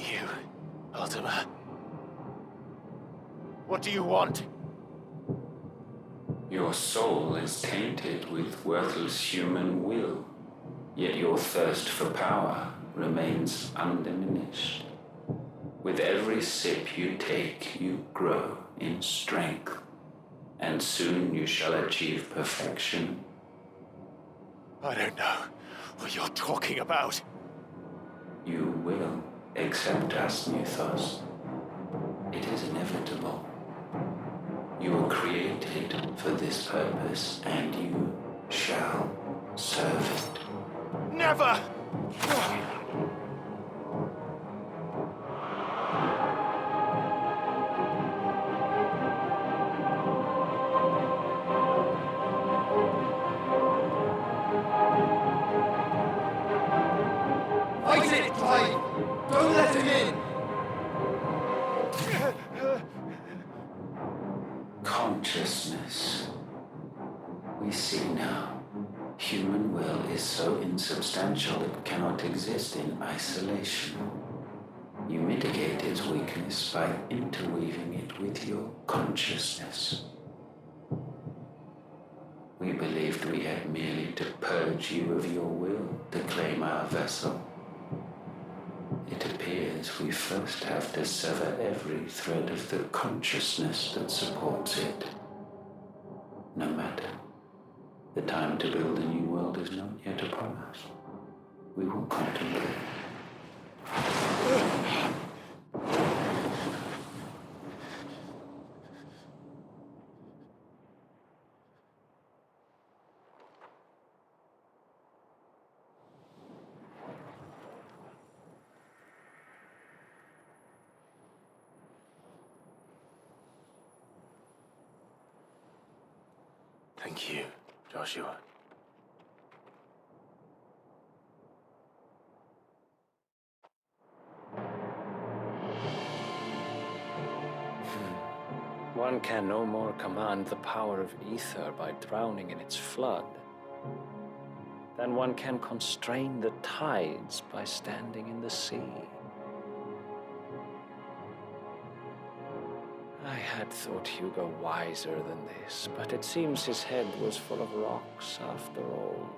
you, Ultima? What do you want? Your soul is tainted with worthless human will, yet your thirst for power remains undiminished. With every sip you take, you grow in strength, and soon you shall achieve perfection. I don't know what you're talking about. You will accept us, Mythos. It is inevitable. You were created for this purpose, and you shall serve it. Never! Fight it, Clive! Don't let him in! Consciousness. We see now. Human will is so insubstantial it cannot exist in isolation. You mitigate its weakness by interweaving it with your consciousness. We believed we had merely to purge you of your will to claim our vessel. It appears we first have to sever every thread of the consciousness that supports it. No matter. The time to build a new world is not yet upon us. We will contemplate. Thank you, Joshua. One can no more command the power of ether by drowning in its flood than one can constrain the tides by standing in the sea. I had thought Hugo wiser than this, but it seems his head was full of rocks after all.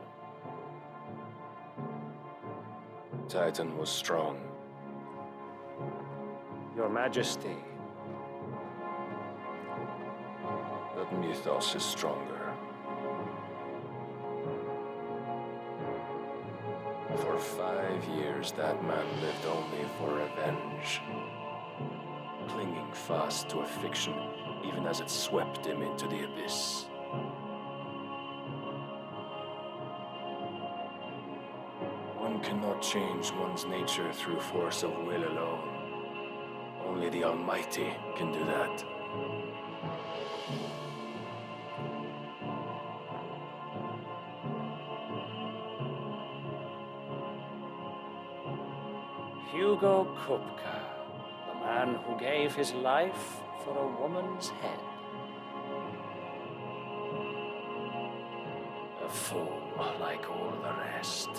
Titan was strong. Your Majesty. But Mythos is stronger. For 5 years, that man lived only for revenge. Clinging fast to a fiction, even as it swept him into the abyss. One cannot change one's nature through force of will alone. Only the Almighty can do that. Hugo Kupka, the man who gave his life for a woman's head. A fool like all the rest.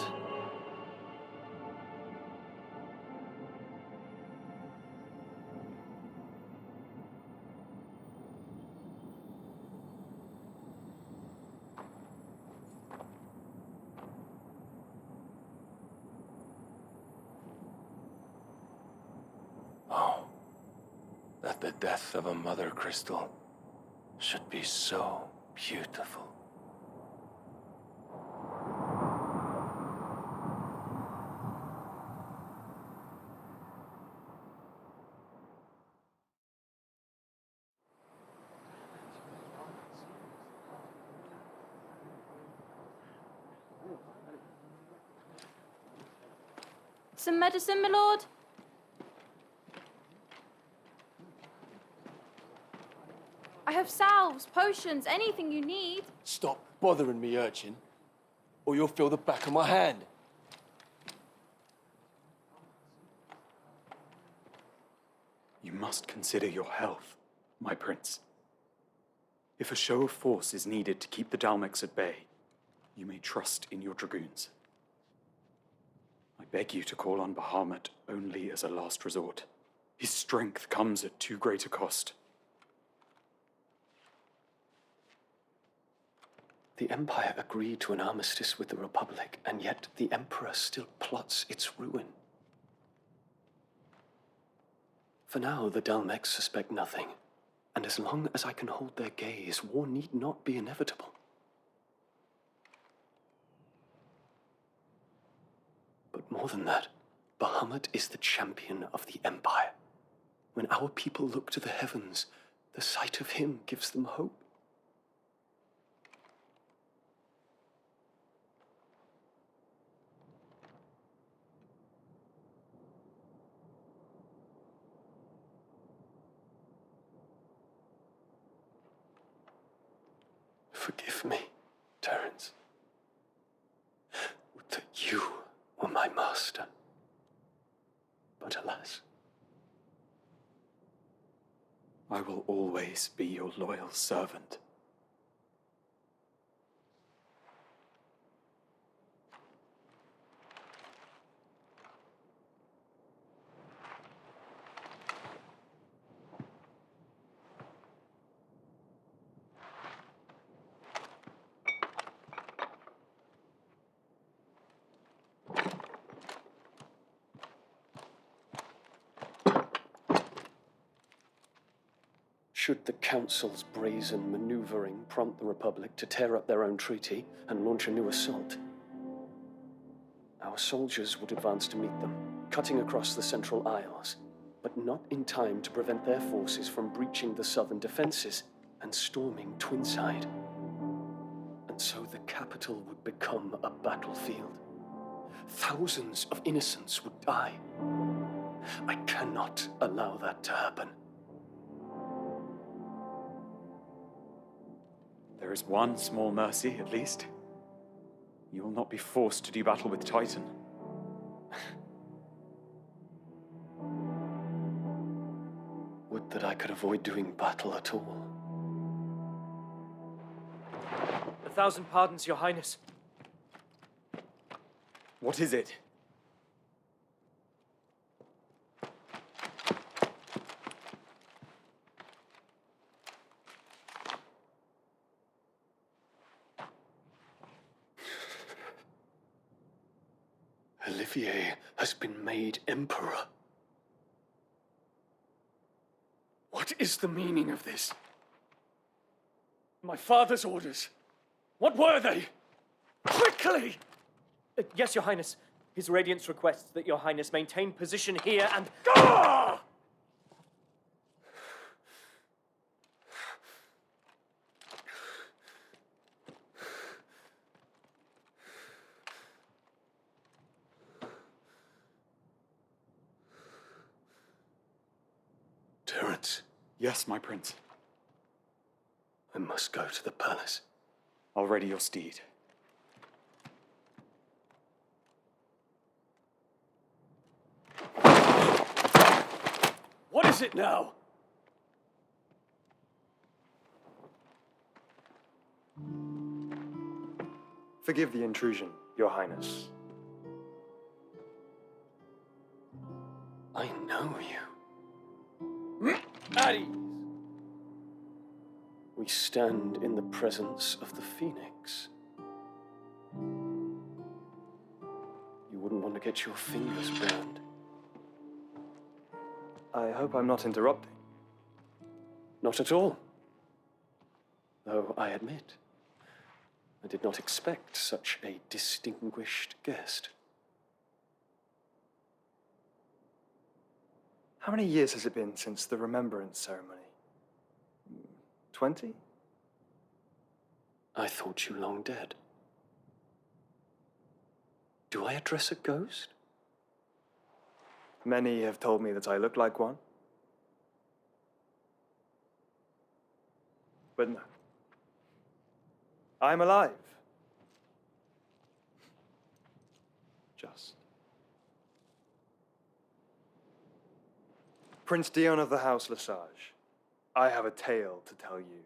Oh, that the death of a mother crystal should be so beautiful. Some medicine, my lord? I have salves, potions, anything you need. Stop bothering me, urchin, or you'll feel the back of my hand. You must consider your health, my prince. If a show of force is needed to keep the Dalmex at bay, you may trust in your dragoons. I beg you to call on Bahamut only as a last resort. His strength comes at too great a cost. The Empire agreed to an armistice with the Republic, and yet the Emperor still plots its ruin. For now, the Dalmecs suspect nothing, and as long as I can hold their gaze, war need not be inevitable. But more than that, Bahamut is the champion of the Empire. When our people look to the heavens, the sight of him gives them hope. Forgive me, Terence. Would that you were my master. But alas. I will always be your loyal servant. Should the Council's brazen maneuvering prompt the Republic to tear up their own treaty and launch a new assault, our soldiers would advance to meet them, cutting across the Central Isles, but not in time to prevent their forces from breaching the southern defenses and storming Twinside. And so the capital would become a battlefield. Thousands of innocents would die. I cannot allow that to happen. There is one small mercy, at least. You will not be forced to do battle with Titan. Would that I could avoid doing battle at all. 1,000 pardons, Your Highness. What is it? Olivier has been made Emperor. What is the meaning of this? My father's orders. What were they? Quickly! Yes, Your Highness. His Radiance requests that Your Highness maintain position here and... Ah! Terence. Yes, my prince. I must go to the palace. I'll ready your steed. What is it now? Forgive the intrusion, Your Highness. I know you. At ease. We stand in the presence of the Phoenix. You wouldn't want to get your fingers burned. I hope I'm not interrupting. Not at all. Though I admit, I did not expect such a distinguished guest. How many years has it been since the Remembrance ceremony? 20? I thought you long dead. Do I address a ghost? Many have told me that I look like one. But no. I'm alive. Just. Prince Dion of the House Lesage, I have a tale to tell you.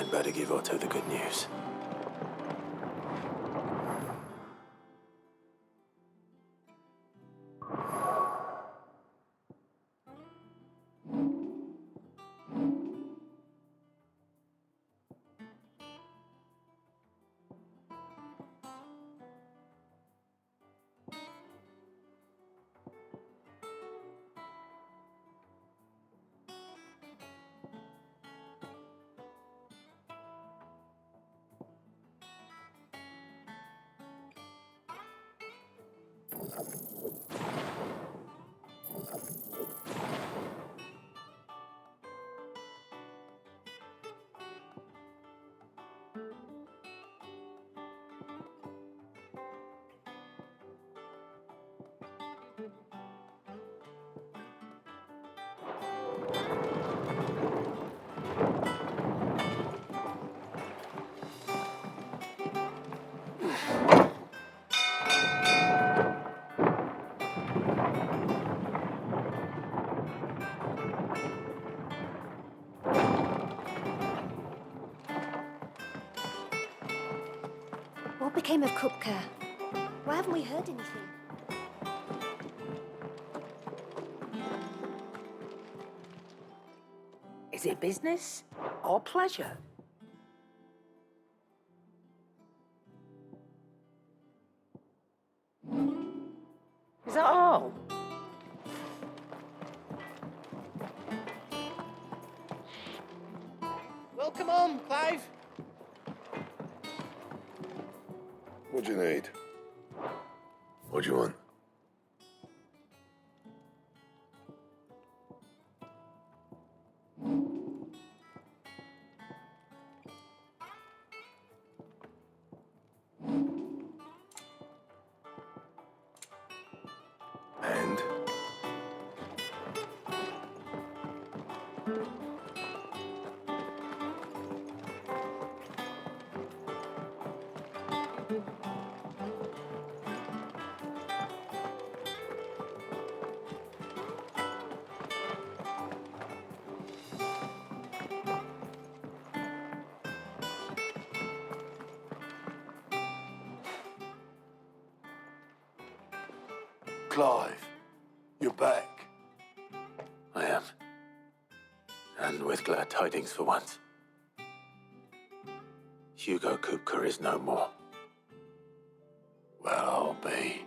I'd better give Otto the good news. What became of Kupka? Why haven't we heard anything? Is it business or pleasure? Is that all? Welcome home, Clive. What do you need? What do you want? And? Clive, you're back. I am. And with glad tidings for once. Hugo Kupka is no more. Well, I'll be.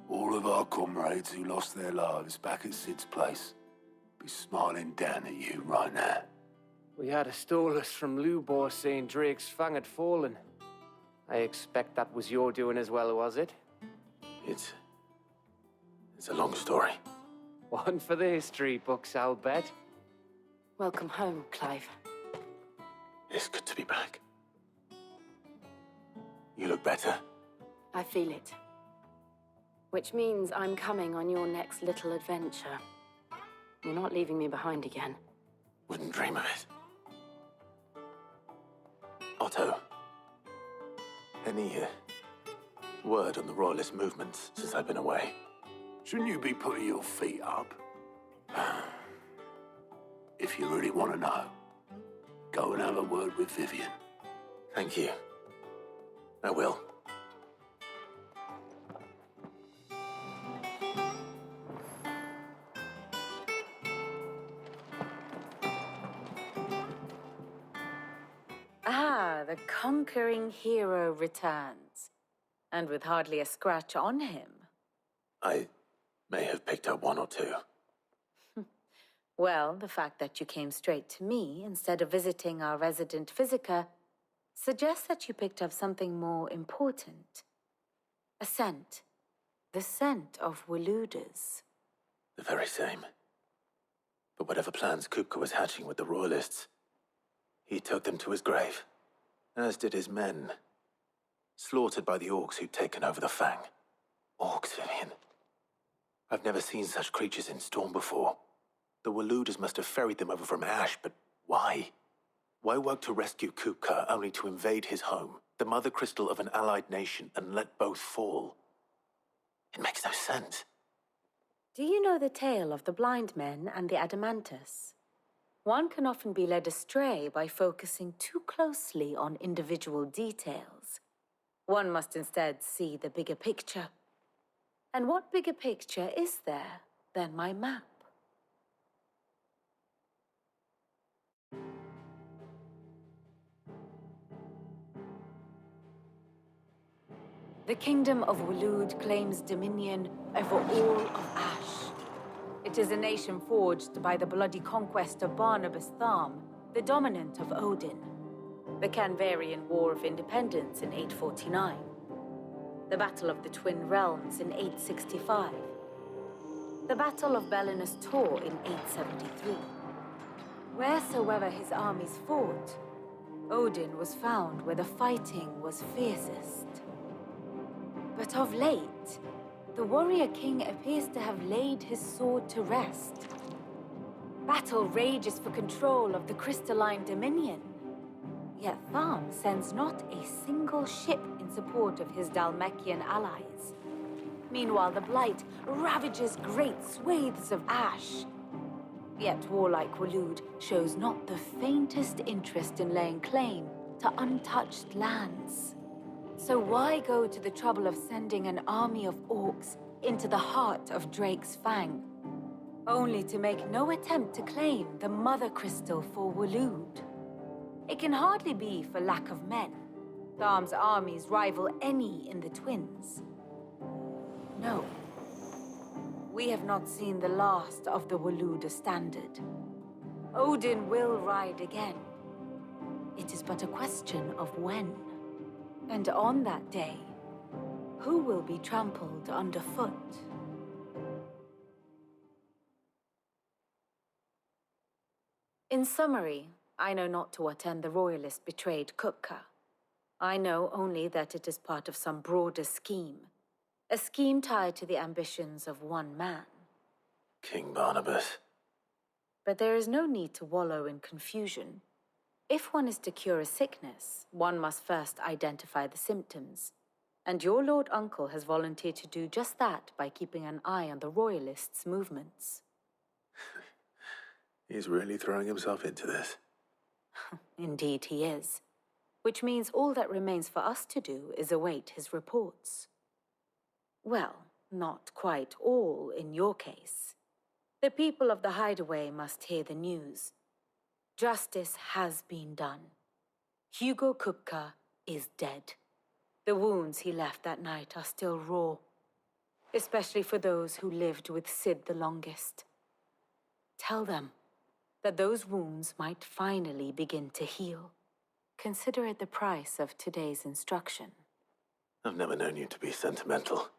All of our comrades who lost their lives back at Sid's place be smiling down at you right now. We had a stolus from Lubor saying Drake's fang had fallen. I expect that was your doing as well, was it? It's a long story. One for the history books, I'll bet. Welcome home, Clive. It's good to be back. You look better. I feel it. Which means I'm coming on your next little adventure. You're not leaving me behind again. Wouldn't dream of it. Otto, any word on the Royalist movements since I've been away? Shouldn't you be putting your feet up? If you really want to know, go and have a word with Vivian. Thank you. I will. Ah, the conquering hero returns. And with hardly a scratch on him. I may have picked up one or two. Well, the fact that you came straight to me instead of visiting our resident physiker suggests that you picked up something more important. A scent. The scent of Waludas. The very same. But whatever plans Kupka was hatching with the Royalists, he took them to his grave, as did his men, slaughtered by the orcs who'd taken over the Fang. Orcs, Vivian. I've never seen such creatures in Storm before. The Waludas must have ferried them over from Ash, but why? Why work to rescue Kupka only to invade his home, the mother crystal of an allied nation, and let both fall? It makes no sense. Do you know the tale of the blind men and the Adamantus? One can often be led astray by focusing too closely on individual details. One must instead see the bigger picture. And what bigger picture is there than my map? The Kingdom of Waloed claims dominion over all of Ash. It is a nation forged by the bloody conquest of Barnabas Tharm, the dominant of Odin. The Canvarian War of Independence in 849. The Battle of the Twin Realms in 865. The Battle of Belinus Tor in 873. Wheresoever his armies fought, Odin was found where the fighting was fiercest. But of late, the warrior king appears to have laid his sword to rest. Battle rages for control of the crystalline dominion. Yet Tharm sends not a single ship in support of his Dhalmekian allies. Meanwhile, the Blight ravages great swathes of Ash. Yet warlike Waloed shows not the faintest interest in laying claim to untouched lands. So why go to the trouble of sending an army of orcs into the heart of Drake's Fang, only to make no attempt to claim the Mother Crystal for Waloed? It can hardly be for lack of men. Tharm's armies rival any in the Twins. No. We have not seen the last of the Waloed standard. Odin will ride again. It is but a question of when. And on that day, who will be trampled underfoot? In summary, I know not to what end the royalist betrayed Kupka. I know only that it is part of some broader scheme. A scheme tied to the ambitions of one man. King Barnabas. But there is no need to wallow in confusion. If one is to cure a sickness, one must first identify the symptoms. And your Lord Uncle has volunteered to do just that by keeping an eye on the royalists' movements. He's really throwing himself into this. Indeed he is. Which means all that remains for us to do is await his reports. Well, not quite all in your case. The people of the Hideaway must hear the news. Justice has been done. Hugo Kupka is dead. The wounds he left that night are still raw, especially for those who lived with Sid the longest. Tell them that those wounds might finally begin to heal. Consider it the price of today's instruction. I've never known you to be sentimental.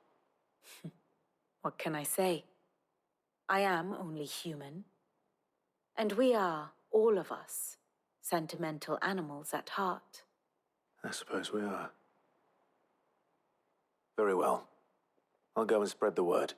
What can I say? I am only human. And we are, all of us, sentimental animals at heart. I suppose we are. Very well. I'll go and spread the word.